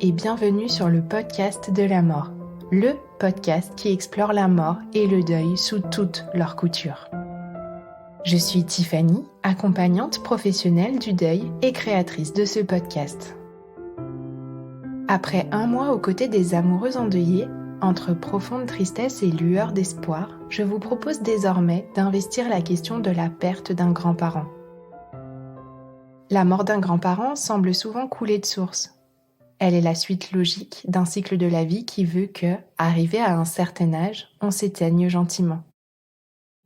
et bienvenue sur le podcast de la mort, le podcast qui explore la mort et le deuil sous toutes leurs coutures. Je suis Tiffany, accompagnante professionnelle du deuil et créatrice de ce podcast. Après 1 mois aux côtés des amoureux endeuillés, entre profonde tristesse et lueur d'espoir, je vous propose désormais d'investir la question de la perte d'un grand-parent. La mort d'un grand-parent semble souvent couler de source. Elle est la suite logique d'un cycle de la vie qui veut que, arrivé à un certain âge, on s'éteigne gentiment.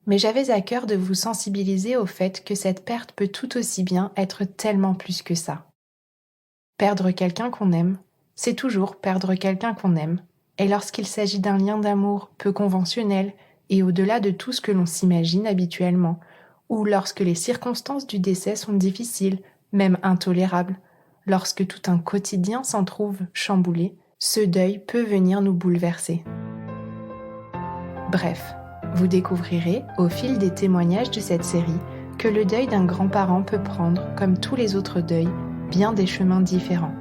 Mais j'avais à cœur de vous sensibiliser au fait que cette perte peut tout aussi bien être tellement plus que ça. Perdre quelqu'un qu'on aime, c'est toujours perdre quelqu'un qu'on aime, et lorsqu'il s'agit d'un lien d'amour peu conventionnel et au-delà de tout ce que l'on s'imagine habituellement, ou lorsque les circonstances du décès sont difficiles, même intolérables, lorsque tout un quotidien s'en trouve chamboulé, ce deuil peut venir nous bouleverser. Bref, vous découvrirez, au fil des témoignages de cette série, que le deuil d'un grand-parent peut prendre, comme tous les autres deuils, bien des chemins différents.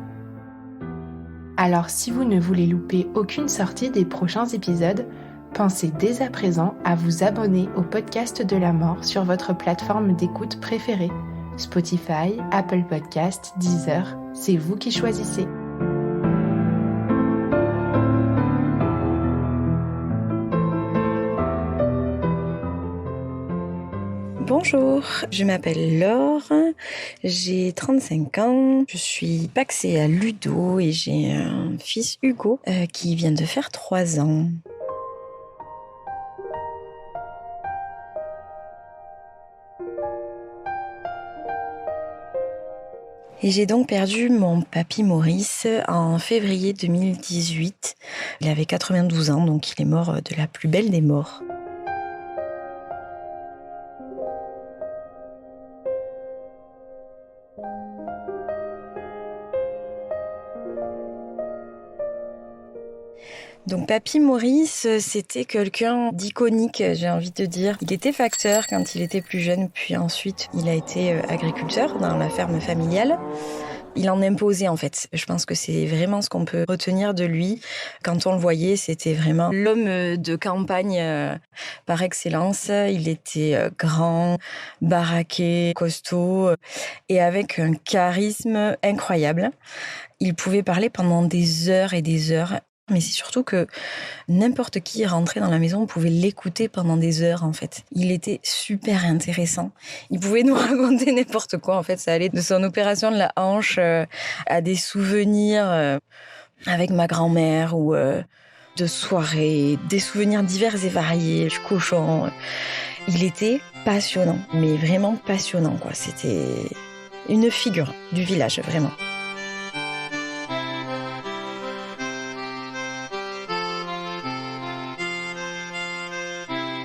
Alors si vous ne voulez louper aucune sortie des prochains épisodes, pensez dès à présent à vous abonner au podcast de la mort sur votre plateforme d'écoute préférée. Spotify, Apple Podcasts, Deezer, c'est vous qui choisissez. Bonjour, je m'appelle Laure, j'ai 35 ans, je suis pacsée à Ludo et j'ai un fils Hugo qui vient de faire 3 ans. Et j'ai donc perdu mon papy Maurice en février 2018. Il avait 92 ans, donc il est mort de la plus belle des morts. Donc Papy Maurice, c'était quelqu'un d'iconique, j'ai envie de dire. Il était facteur quand il était plus jeune, puis ensuite il a été agriculteur dans la ferme familiale. Il en imposait en fait. Je pense que c'est vraiment ce qu'on peut retenir de lui. Quand on le voyait, c'était vraiment l'homme de campagne par excellence. Il était grand, baraqué, costaud et avec un charisme incroyable. Il pouvait parler pendant des heures et des heures. Mais c'est surtout que n'importe qui rentrait dans la maison pouvait l'écouter pendant des heures, en fait. Il était super intéressant. Il pouvait nous raconter n'importe quoi, en fait. Ça allait de son opération de la hanche à des souvenirs avec ma grand-mère ou de soirées, des souvenirs divers et variés, du cochon. Il était passionnant, mais vraiment passionnant, quoi. C'était une figure du village, vraiment.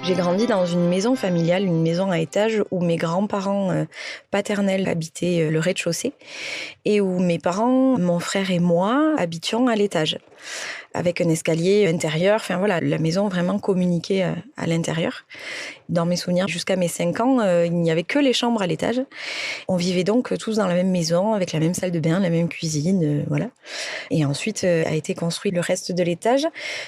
J'ai grandi dans une maison familiale, une maison à étage où mes grands-parents paternels habitaient le rez-de-chaussée et où mes parents, mon frère et moi, habitions à l'étage avec un escalier intérieur. Enfin voilà, la maison vraiment communiquait à l'intérieur. Dans mes souvenirs, jusqu'à mes 5 ans, il n'y avait que les chambres à l'étage. On vivait donc tous dans la même maison, avec la même salle de bain, la même cuisine, voilà. Et ensuite a été construit le reste de l'étage.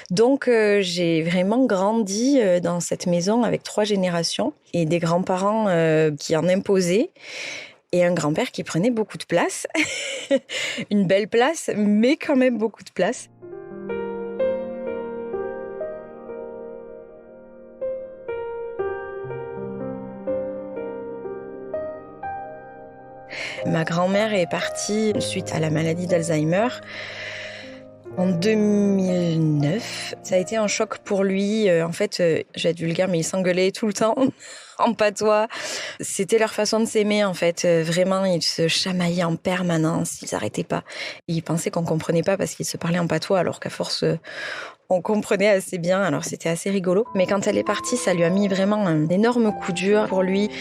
Donc j'ai vraiment grandi dans cette maison avec 3 générations et des grands-parents qui en imposaient. Et un grand-père qui prenait beaucoup de place. Une belle place, mais quand même beaucoup de place. Ma grand-mère est partie suite à la maladie d'Alzheimer en 2009. Ça a été un choc pour lui. En fait, je vais être vulgaire, mais il s'engueulait tout le temps en patois. C'était leur façon de s'aimer, en fait. Vraiment, ils se chamaillaient en permanence. Ils n'arrêtaient pas. Ils pensaient qu'on comprenait pas parce qu'ils se parlaient en patois, alors qu'à force, on comprenait assez bien. Alors, c'était assez rigolo. Mais quand elle est partie, ça lui a mis vraiment un énorme coup dur pour lui.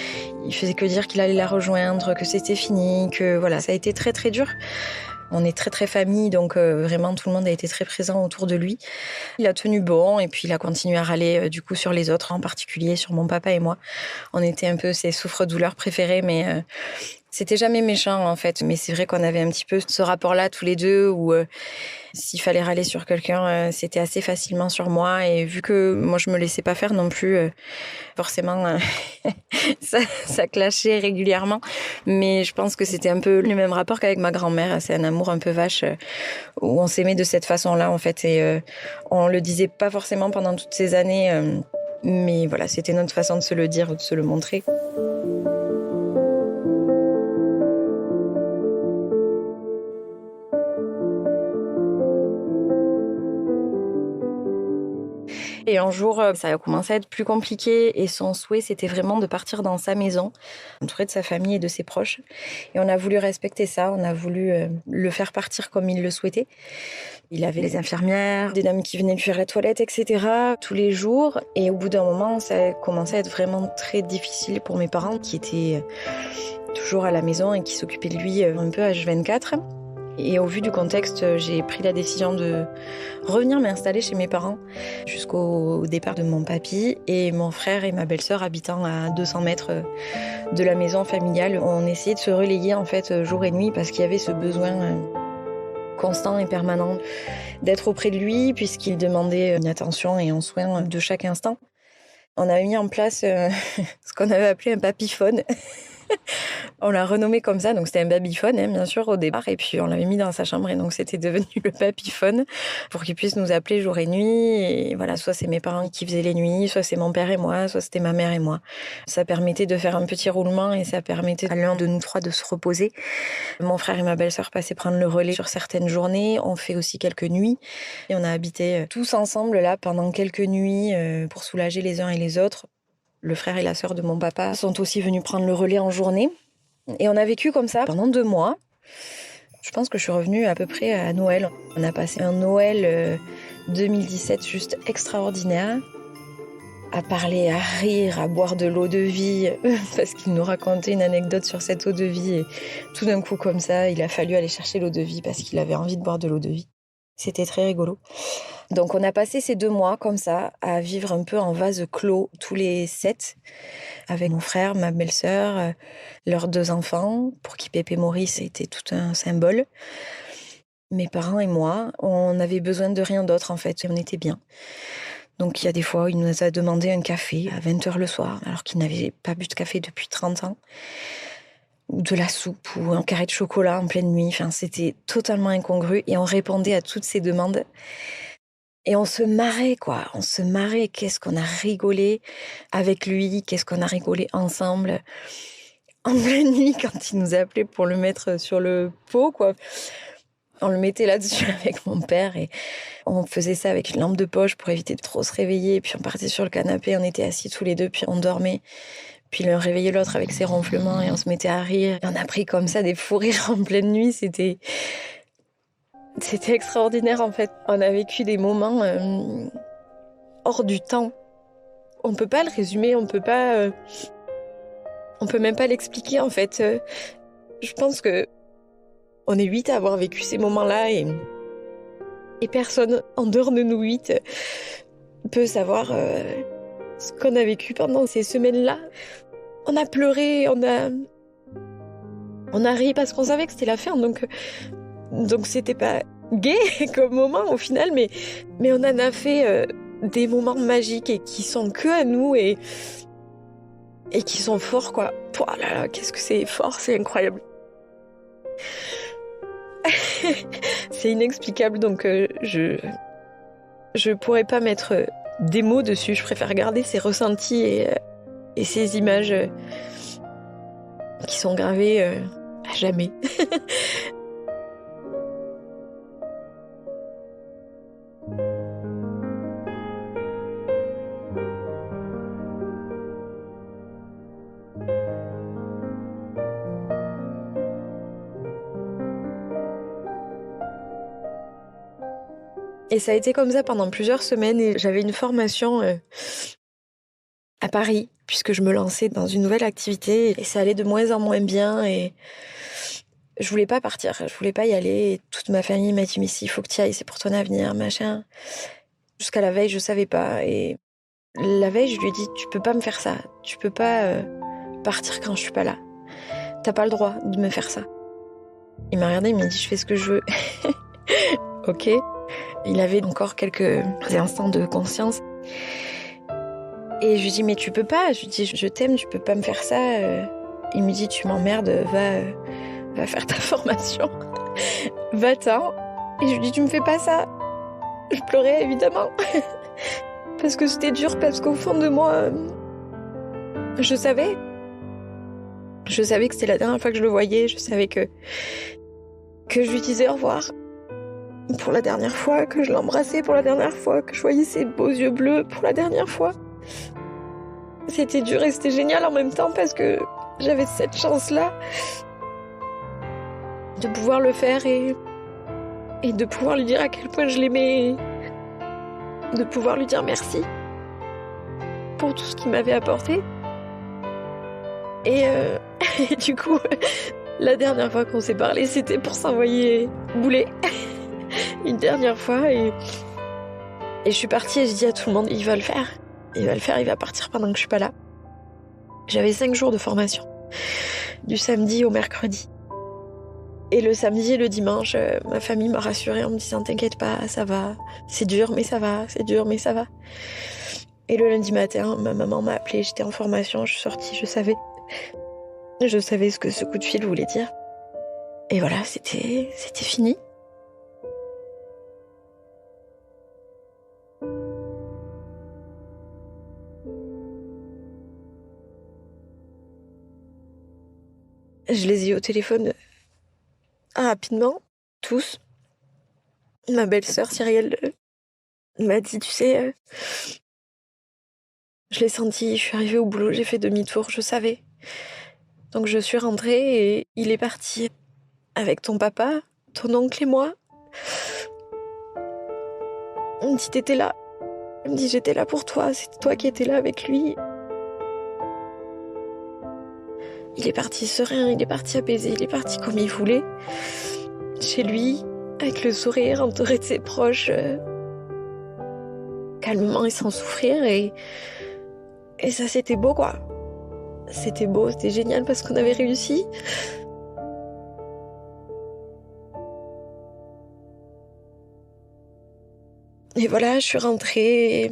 Il faisait que dire qu'il allait la rejoindre, que c'était fini, que voilà, ça a été très, très dur. On est très très famille, donc vraiment tout le monde a été très présent autour de lui. Il a tenu bon et puis il a continué à râler du coup sur les autres, en particulier sur mon papa et moi. On était un peu ses souffre-douleurs préférés, mais C'était jamais méchant en fait, mais c'est vrai qu'on avait un petit peu ce rapport-là tous les deux où s'il fallait râler sur quelqu'un, c'était assez facilement sur moi. Et vu que moi je me laissais pas faire non plus, forcément ça clashait régulièrement. Mais je pense que c'était un peu le même rapport qu'avec ma grand-mère. C'est un amour un peu vache où on s'aimait de cette façon-là en fait. Et on le disait pas forcément pendant toutes ces années, mais voilà, c'était notre façon de se le dire ou de se le montrer. Et un jour, ça a commencé à être plus compliqué et son souhait, c'était vraiment de partir dans sa maison, entouré de sa famille et de ses proches. Et on a voulu respecter ça, on a voulu le faire partir comme il le souhaitait. Il avait les infirmières, des dames qui venaient lui faire la toilette, etc. tous les jours. Et au bout d'un moment, ça a commencé à être vraiment très difficile pour mes parents qui étaient toujours à la maison et qui s'occupaient de lui un peu H24. Et au vu du contexte, j'ai pris la décision de revenir m'installer chez mes parents jusqu'au départ de mon papy. Et mon frère et ma belle-sœur habitant à 200 mètres de la maison familiale, on essayait de se relayer en fait jour et nuit parce qu'il y avait ce besoin constant et permanent d'être auprès de lui puisqu'il demandait une attention et un soin de chaque instant. On a mis en place ce qu'on avait appelé un papyphone. On l'a renommé comme ça, donc c'était un babyphone, bien sûr, au départ, et puis on l'avait mis dans sa chambre, et donc c'était devenu le papyphone, pour qu'il puisse nous appeler jour et nuit, et voilà, soit c'est mes parents qui faisaient les nuits, soit c'est mon père et moi, soit c'était ma mère et moi. Ça permettait de faire un petit roulement, et ça permettait à l'un de nous trois de se reposer. Mon frère et ma belle-sœur passaient prendre le relais sur certaines journées, on fait aussi quelques nuits, et on a habité tous ensemble là pendant quelques nuits pour soulager les uns et les autres. Le frère et la sœur de mon papa sont aussi venus prendre le relais en journée. Et on a vécu comme ça pendant 2 mois. Je pense que je suis revenue à peu près à Noël. On a passé un Noël 2017 juste extraordinaire. À parler, à rire, à boire de l'eau de vie, parce qu'il nous racontait une anecdote sur cette eau de vie. Et tout d'un coup, comme ça, il a fallu aller chercher l'eau de vie parce qu'il avait envie de boire de l'eau de vie. C'était très rigolo. Donc on a passé ces 2 mois comme ça, à vivre un peu en vase clos, tous les 7, avec mon frère, ma belle-sœur, leurs 2 enfants, pour qui Pépé Maurice était tout un symbole. Mes parents et moi, on avait besoin de rien d'autre en fait, et on était bien. Donc il y a des fois, il nous a demandé un café à 20h le soir, alors qu'il n'avait pas bu de café depuis 30 ans. Ou de la soupe, ou un carré de chocolat en pleine nuit. Enfin, c'était totalement incongru, et on répondait à toutes ces demandes. Et on se marrait, quoi. On se marrait. Qu'est-ce qu'on a rigolé avec lui. Qu'est-ce qu'on a rigolé ensemble. En pleine nuit, quand il nous appelait pour le mettre sur le pot, quoi. On le mettait là-dessus avec mon père et on faisait ça avec une lampe de poche pour éviter de trop se réveiller. Puis on partait sur le canapé, on était assis tous les deux, puis on dormait. Puis l'un réveillait l'autre avec ses ronflements et on se mettait à rire. Et on a pris comme ça des fous rires en pleine nuit. C'était extraordinaire en fait. On a vécu des moments hors du temps. On peut pas le résumer, on peut même pas l'expliquer en fait. Je pense que on est 8 à avoir vécu ces moments-là et personne en dehors de nous 8 peut savoir ce qu'on a vécu pendant ces semaines-là. On a pleuré, on a ri parce qu'on savait que c'était la fin, donc c'était pas gai comme moment au final, mais on en a fait des moments magiques et qui sont que à nous et qui sont forts, quoi. Oh là là, qu'est-ce que c'est fort, c'est incroyable. C'est inexplicable, donc je pourrais pas mettre des mots dessus. Je préfère garder ces ressentis et ces images qui sont gravées à jamais. Et ça a été comme ça pendant plusieurs semaines et j'avais une formation à Paris puisque je me lançais dans une nouvelle activité et ça allait de moins en moins bien et je voulais pas partir, je voulais pas y aller. Et toute ma famille m'a dit mais si, il faut que tu y ailles, c'est pour ton avenir, machin. Jusqu'à la veille, je savais pas et la veille, je lui ai dit tu peux pas me faire ça, tu peux pas partir quand je suis pas là. t'as pas le droit de me faire ça. Il m'a regardé, il m'a dit, je fais ce que je veux. Ok. Il avait encore quelques instants de conscience. Et je lui dis, mais tu peux pas. Je lui dis, je t'aime, tu peux pas me faire ça. Il me dit, tu m'emmerdes, va faire ta formation. Va-t'en. Et je lui dis, tu me fais pas ça. Je pleurais, évidemment. Parce que c'était dur, parce qu'au fond de moi, je savais. Je savais que c'était la dernière fois que je le voyais. Je savais que je lui disais au revoir. Pour la dernière fois, que je l'embrassais pour la dernière fois, que je voyais ses beaux yeux bleus pour la dernière fois. C'était dur et c'était génial en même temps parce que j'avais cette chance-là de pouvoir le faire et de pouvoir lui dire à quel point je l'aimais, de pouvoir lui dire merci pour tout ce qu'il m'avait apporté. Et du coup, la dernière fois qu'on s'est parlé, c'était pour s'envoyer bouler. Une dernière fois et je suis partie et je dis à tout le monde, il va le faire, il va partir pendant que je suis pas là. J'avais 5 jours de formation, du samedi au mercredi. Et le samedi et le dimanche, ma famille m'a rassurée en me disant, t'inquiète pas, ça va, c'est dur mais ça va, c'est dur mais ça va. Et le lundi matin, ma maman m'a appelée, j'étais en formation, je suis sortie, je savais ce que ce coup de fil voulait dire. Et voilà, c'était fini. Je les ai eu au téléphone rapidement, tous. Ma belle-sœur Cyrielle m'a dit, tu sais, je l'ai senti, je suis arrivée au boulot, j'ai fait demi-tour, je savais. Donc je suis rentrée et il est parti avec ton papa, ton oncle et moi. Il me dit, t'étais là. Il me dit, j'étais là pour toi, c'était toi qui étais là avec lui. Il est parti serein, il est parti apaisé, il est parti comme il voulait. Chez lui, avec le sourire, entouré de ses proches, calmement et sans souffrir. Et ça, c'était beau, quoi. C'était beau, c'était génial parce qu'on avait réussi. Et voilà, je suis rentrée.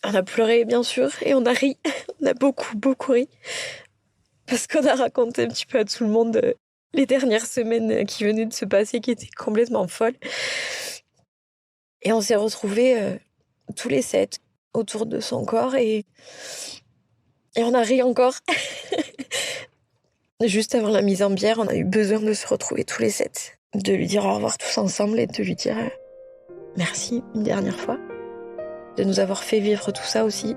On a pleuré, bien sûr, et on a ri. On a beaucoup, beaucoup ri. Parce qu'on a raconté un petit peu à tout le monde les dernières semaines qui venaient de se passer, qui étaient complètement folles. Et on s'est retrouvés tous les 7 autour de son corps et on a ri encore. Juste avant la mise en bière, on a eu besoin de se retrouver tous les 7, de lui dire au revoir tous ensemble et de lui dire merci une dernière fois, de nous avoir fait vivre tout ça aussi.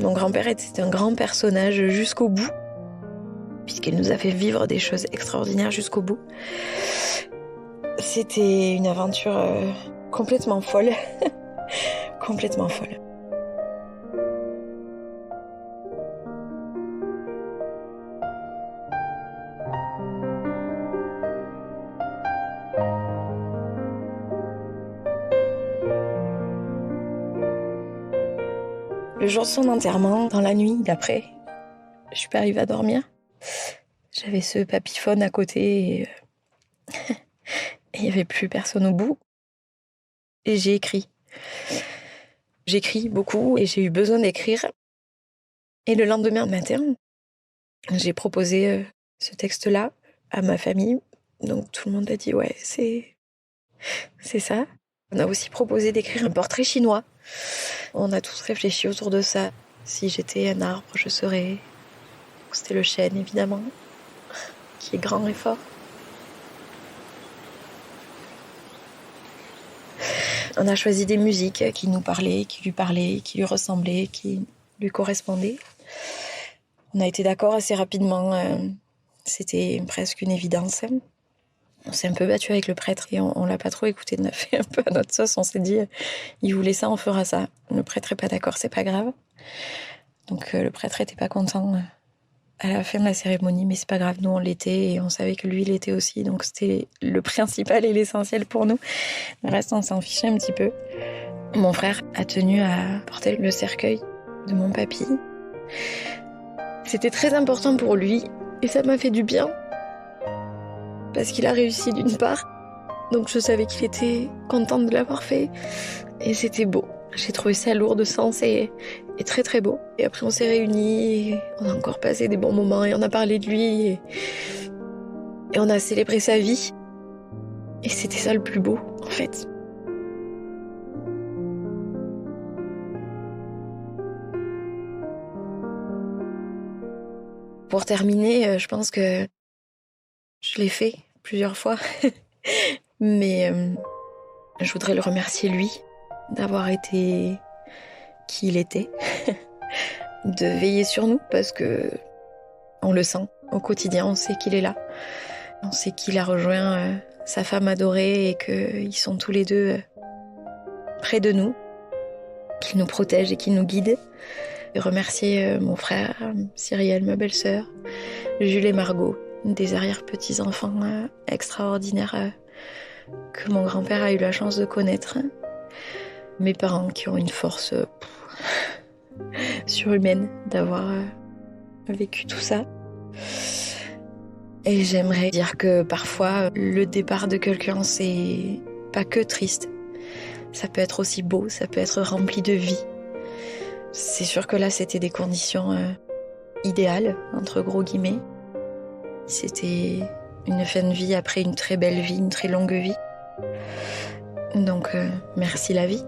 Mon grand-père était un grand personnage jusqu'au bout, puisqu'il nous a fait vivre des choses extraordinaires jusqu'au bout. C'était une aventure complètement folle. Complètement folle. Le jour de son enterrement, dans la nuit d'après, je suis pas arrivée à dormir. J'avais ce papyphone à côté et il n'y avait plus personne au bout. Et j'ai écrit. J'écris beaucoup et j'ai eu besoin d'écrire. Et le lendemain matin, j'ai proposé ce texte-là à ma famille. Donc tout le monde a dit ouais, c'est ça. On a aussi proposé d'écrire un portrait chinois. On a tous réfléchi autour de ça. Si j'étais un arbre, je serais... C'était le chêne, évidemment, qui est grand et fort. On a choisi des musiques qui nous parlaient, qui lui ressemblaient, qui lui correspondaient. On a été d'accord assez rapidement. C'était presque une évidence. On s'est un peu battu avec le prêtre et on l'a pas trop écouté. On a fait un peu à notre sauce. On s'est dit, il voulait ça, on fera ça. Le prêtre est pas d'accord, c'est pas grave. Donc le prêtre était pas content à la fin de la cérémonie, mais c'est pas grave. Nous, on l'était et on savait que lui, il l'était aussi. Donc c'était le principal et l'essentiel pour nous. Le reste, on s'en fichait un petit peu. Mon frère a tenu à porter le cercueil de mon papy. C'était très important pour lui et ça m'a fait du bien. Parce qu'il a réussi d'une part, donc je savais qu'il était content de l'avoir fait et c'était beau. J'ai trouvé ça lourd de sens et très très beau. Et après on s'est réunis, et on a encore passé des bons moments et on a parlé de lui et on a célébré sa vie. Et c'était ça le plus beau en fait. Pour terminer, je pense que je l'ai fait plusieurs fois, mais je voudrais le remercier lui d'avoir été qui il était, de veiller sur nous parce que on le sent au quotidien, on sait qu'il est là, on sait qu'il a rejoint sa femme adorée et qu'ils sont tous les deux près de nous, qu'il nous protège et qu'il nous guide. Et remercier mon frère, Cyrielle, ma belle-sœur, Jules et Margot, des arrière-petits-enfants extraordinaires que mon grand-père a eu la chance de connaître. Mes parents qui ont une force surhumaine d'avoir vécu tout ça. Et j'aimerais dire que parfois, le départ de quelqu'un, c'est pas que triste. Ça peut être aussi beau, ça peut être rempli de vie. C'est sûr que là, c'était des conditions idéales, entre gros guillemets. C'était une fin de vie après une très belle vie, une très longue vie. Donc, merci la vie.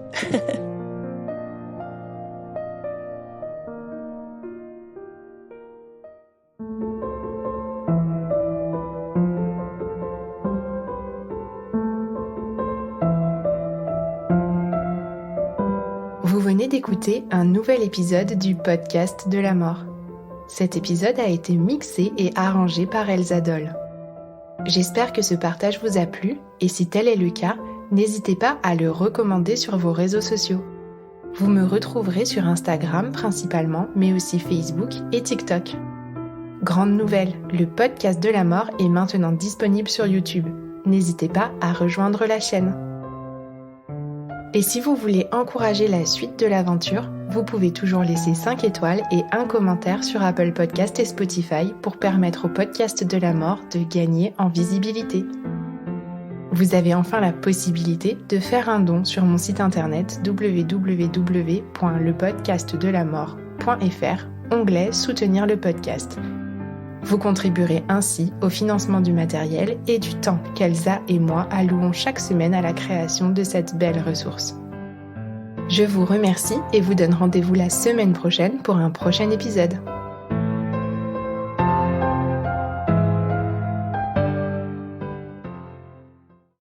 Vous venez d'écouter un nouvel épisode du podcast de la mort. Cet épisode a été mixé et arrangé par Elsa Doll. J'espère que ce partage vous a plu et si tel est le cas, n'hésitez pas à le recommander sur vos réseaux sociaux. Vous me retrouverez sur Instagram principalement, mais aussi Facebook et TikTok. Grande nouvelle, le podcast de la mort est maintenant disponible sur YouTube. N'hésitez pas à rejoindre la chaîne. Et si vous voulez encourager la suite de l'aventure, vous pouvez toujours laisser 5 étoiles et un commentaire sur Apple Podcast et Spotify pour permettre au podcast de la mort de gagner en visibilité. Vous avez enfin la possibilité de faire un don sur mon site internet www.lepodcastdelamort.fr, onglet Soutenir le podcast. Vous contribuerez ainsi au financement du matériel et du temps qu'Elsa et moi allouons chaque semaine à la création de cette belle ressource. Je vous remercie et vous donne rendez-vous la semaine prochaine pour un prochain épisode.